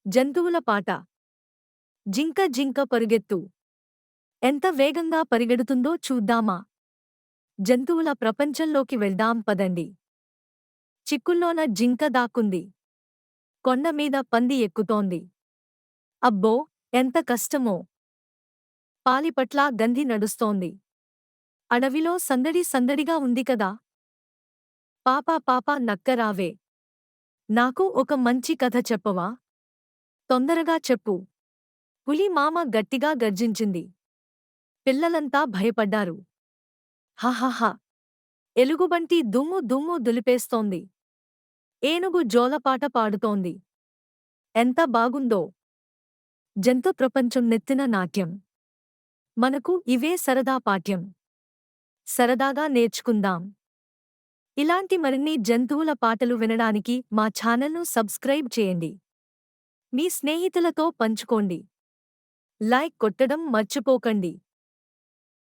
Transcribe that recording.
జంతువుల పాట. జింక జింక పరుగెత్తు. ఎంత వేగంగా పరిగెడుతుందో చూద్దామా? జంతువుల ప్రపంచంలోకి వెళ్దాం పదండి. చిక్కుల్లోన జింక దాక్కుంది. కొండమీద పంది ఎక్కుతోంది. అబ్బో! ఎంత కష్టమో! పాలిపట్ల గంధి నడుస్తోంది. అడవిలో సందడి సందడిగా ఉంది కదా! పాపా పాపా నక్క రావే! నాకు ఒక మంచి కథ చెప్పవా? తొందరగా చెప్పు. పులి మామ గట్టిగా గర్జించింది. పిల్లలంతా భయపడ్డారు. హహహ! ఎలుగుబంటి దుమ్ము దుమ్ము దులిపేస్తోంది. ఏనుగు జోలపాట పాడుతోంది. ఎంత బాగుందో! జంతు ప్రపంచం నెత్తిన నాట్యం. మనకు ఇవే సరదా పాఠ్యం. సరదాగా నేర్చుకుందాం. ఇలాంటి మరిన్ని జంతువుల పాటలు వినడానికి మా ఛానల్ను సబ్స్క్రైబ్ చేయండి. మీ స్నేహితులతో పంచుకోండి. లైక్ కొట్టడం మర్చిపోకండి.